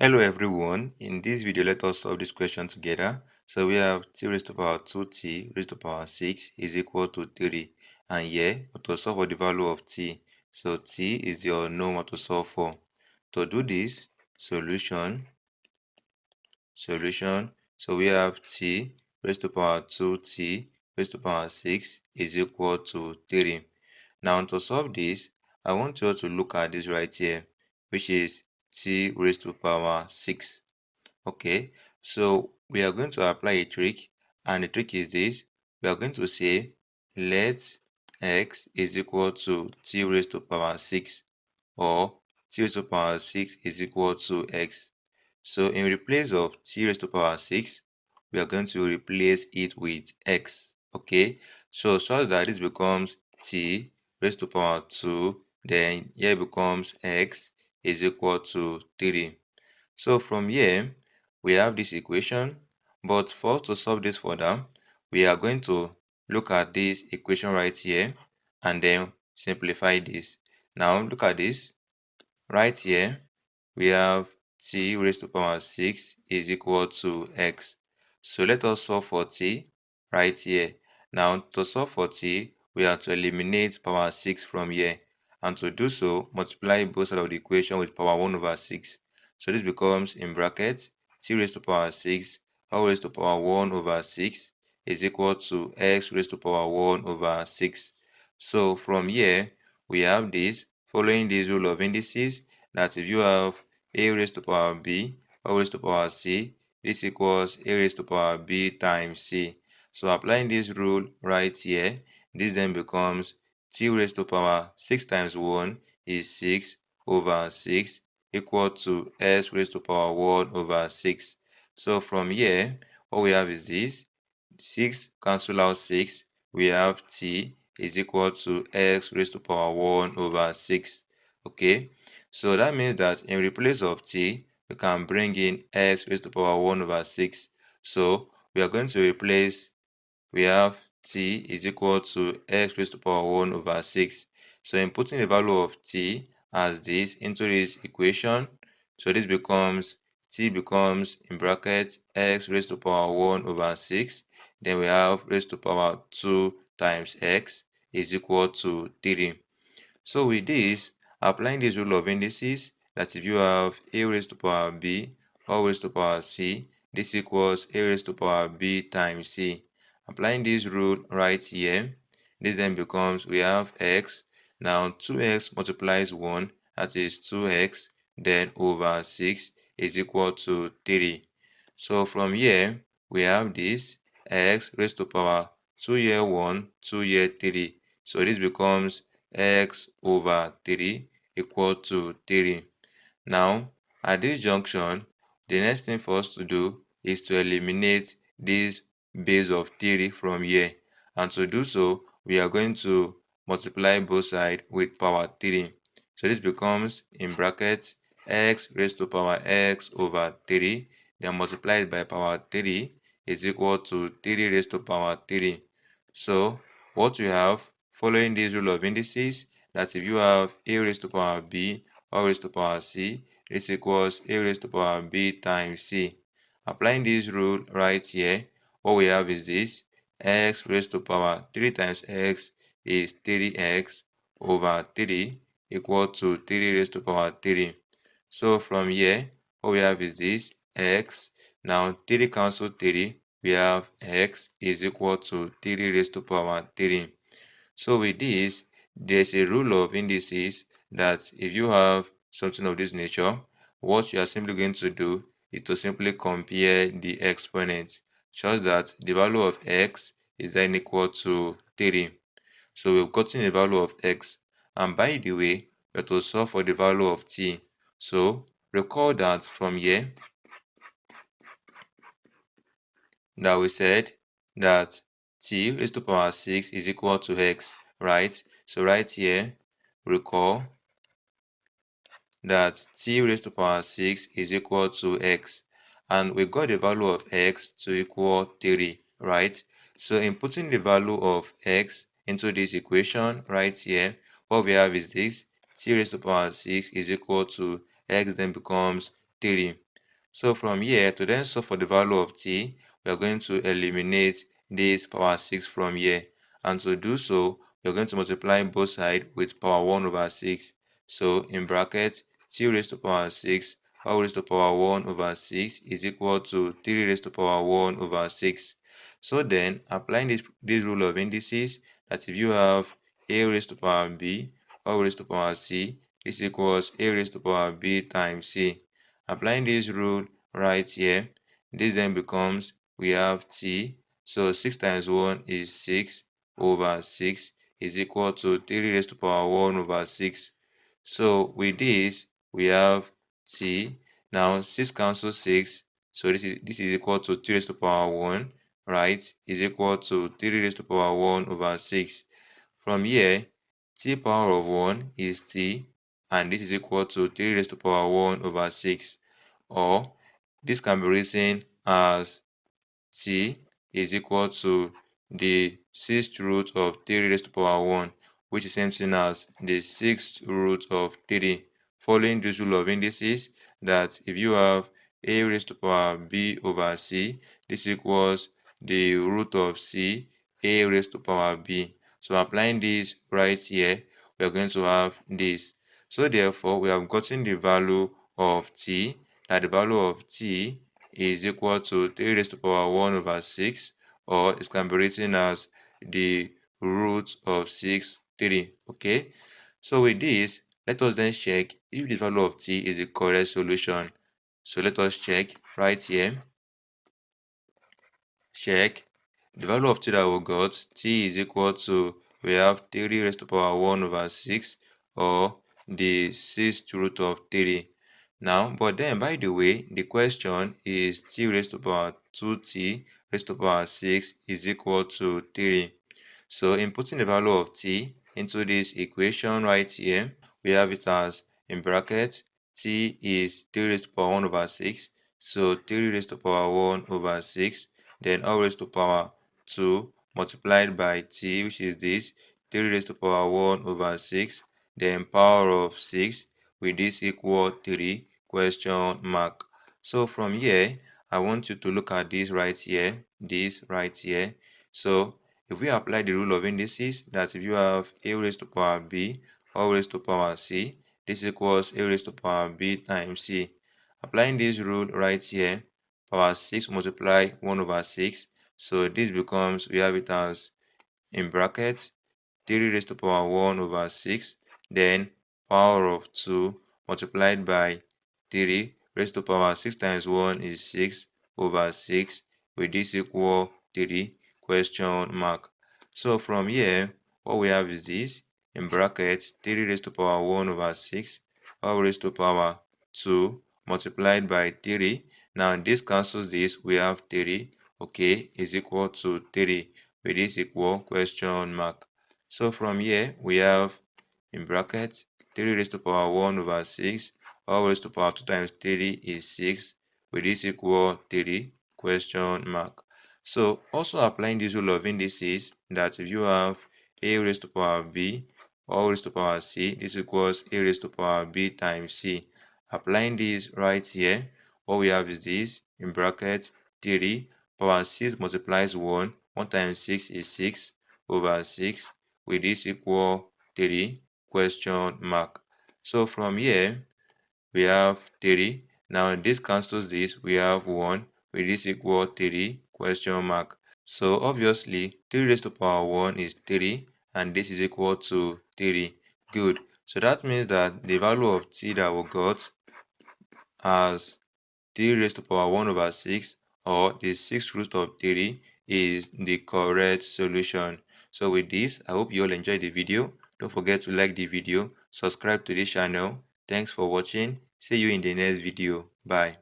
Hello everyone, in this video let us solve this question together. So we have t raised to the power 2t raised to the power 6 is equal to 3, and here we to solve for the value of t. So t is the unknown what to solve for. To do this, solution. So we have t raised to the power 2t raised to the power 6 is equal to 3. Now to solve this, I want you to look at this right here, which is t raised to the power 6. Okay, so we are going to apply a trick, and the trick is this. We are going to say let x is equal to t raised to the power 6, or t raised to the power 6 is equal to x. So in replace of t raised to the power 6, we are going to replace it with x. Okay, so such that this becomes t raised to the power 2, then here becomes x is equal to 3. So from here, we have this equation, but for us to solve this further, we are going to look at this equation right here and then simplify this. Now look at this. Right here, we have t raised to the power 6 is equal to x. So let us solve for t right here. Now to solve for t, we have to eliminate power 6 from here. And to do so, multiply both sides of the equation with power 1 over 6. So this becomes, in brackets, t raised to the power 6 all raised to the power 1 over 6 is equal to x raised to the power 1 over 6. So from here, we have this, following this rule of indices, that if you have a raised to the power b all raised to the power c, this equals a raised to the power b times c. So applying this rule right here, this then becomes t raised to the power 6 times 1 is 6 over 6 equal to s raised to the power 1 over 6. So from here, what we have is this. 6 cancel out 6. We have t is equal to x raised to the power 1 over 6. Okay, so that means that in replace of t, we can bring in x raised to the power 1 over 6. So we are going to replace, we have t is equal to x raised to the power 1 over 6. So in putting the value of t as this into this equation, so this becomes, t becomes, in bracket, x raised to the power 1 over 6. Then we have raised to the power 2 times x is equal to 3. So with this, applying this rule of indices, that if you have a raised to the power b all raised to the power c, this equals a raised to the power b times c. Applying this rule right here, this then becomes, we have x. Now 2x multiplies 1, that is 2x, then over 6 is equal to 3. So from here, we have this x raised to the power 2 here 1, 2 here 3. So this becomes x over 3 equal to 3. Now, at this junction, the next thing for us to do is to eliminate this base of 3 from here. And to do so, we are going to multiply both sides with power 3. So this becomes, in brackets, x raised to power x over 3, then multiplied by power 3 is equal to 3 raised to power 3. So what we have, following this rule of indices, that if you have a raised to power b all raised to power c, this equals a raised to power b times c. Applying this rule right here, what we have is this, x raised to power 3 times x is 3x over 3 equal to 3 raised to power 3. So from here, what we have is this, x. Now 3 cancel 3, we have x is equal to 3 raised to power 3. So with this, there's a rule of indices that if you have something of this nature, what you are simply going to do is to simply compare the exponents, such that the value of x is then equal to 3. So we've gotten the value of x, and by the way, we have to solve for the value of t. So recall that from here, that we said that t raised to the power 6 is equal to x, right? So right here, recall that t raised to the power 6 is equal to x, and we got the value of x to equal 3, right? So in putting the value of x into this equation right here, what we have is this, t raised to the power 6 is equal to x, then becomes 3. So from here, to then solve for the value of t, we are going to eliminate this power 6 from here. And to do so, we are going to multiply both sides with power 1 over 6. So in bracket, t raised to power 6 all raised to power 1 over 6 is equal to 3 raised to power 1 over 6. So then, applying this rule of indices, that if you have a raised to power b all raised to power c, this equals a raised to power b times c. Applying this rule right here, this then becomes, we have t, so 6 times 1 is 6 over 6 is equal to 3 raised to power 1 over 6. So with this, we have t. Now 6 cancels 6, so this is equal to 3 raised to power 1, right? Is equal to 3 raised to power 1 over 6. From here, t power of 1 is t, and this is equal to 3 raised to power 1 over 6. Or this can be written as t is equal to the sixth root of 3 raised to power 1, which is same thing as the sixth root of 3. Following this rule of indices, that if you have a raised to power b over c, this equals the root of c, a raised to power b. So applying this right here, we are going to have this. So therefore, we have gotten the value of t, that the value of t is equal to 3 raised to power 1 over 6, or it can be written as the root of 6, 3. Okay, so with this, let us then check if the value of t is the correct solution. So let us check right here. Check the value of t that we got. T is equal to, we have 3 raised to power 1 over 6, or the sixth root of 3. Now, but then, by the way, the question is t raised to power 2t raised to power 6 is equal to 3. So inputting the value of t into this equation right here, we have it as, in bracket, t is 3 raised to power 1 over 6. So 3 raised to power 1 over 6, then all raised to power 2 multiplied by t, which is this, 3 raised to power 1 over 6, then power of 6, with this equal 3, question mark. So from here, I want you to look at this right here, this right here. So if we apply the rule of indices, that if you have a raised to power b all raised to power c, this equals a raised to power b times c. Applying this rule right here, power 6 multiply 1 over 6. So this becomes, we have it as, in bracket, 3 raised to power 1 over 6, then power of 2 multiplied by 3 raised to power 6 times 1 is 6 over 6, with this equal 3, question mark. So from here, what we have is this, in bracket, 3 raised to power 1 over 6, all raised to power 2 multiplied by 3. Now this cancels this, we have 3, okay, is equal to 3, with this equal, question mark. So from here, we have, in bracket, 3 raised to power 1 over 6, all raised to power 2 times 3 is 6, with this equal 3, question mark. So also applying this rule of indices, that if you have a raised to power b, all raised to power c, this equals a raised to power b times c. Applying this right here, what we have is this, in bracket, 3 power 6 multiplies 1, 1 times 6 is 6 over 6, with this equal 3, question mark. So from here, we have 3. Now this cancels this, we have 1, with this equal 3, question mark. So obviously, 3 raised to power 1 is 3, and this is equal to 3. Good. So that means that the value of t that we got as 3 raised to power 1 over 6, or the sixth root of 3, is the correct solution. So with this, I hope you all enjoyed the video. Don't forget to like the video, subscribe to this channel. Thanks for watching. See you in the next video. Bye.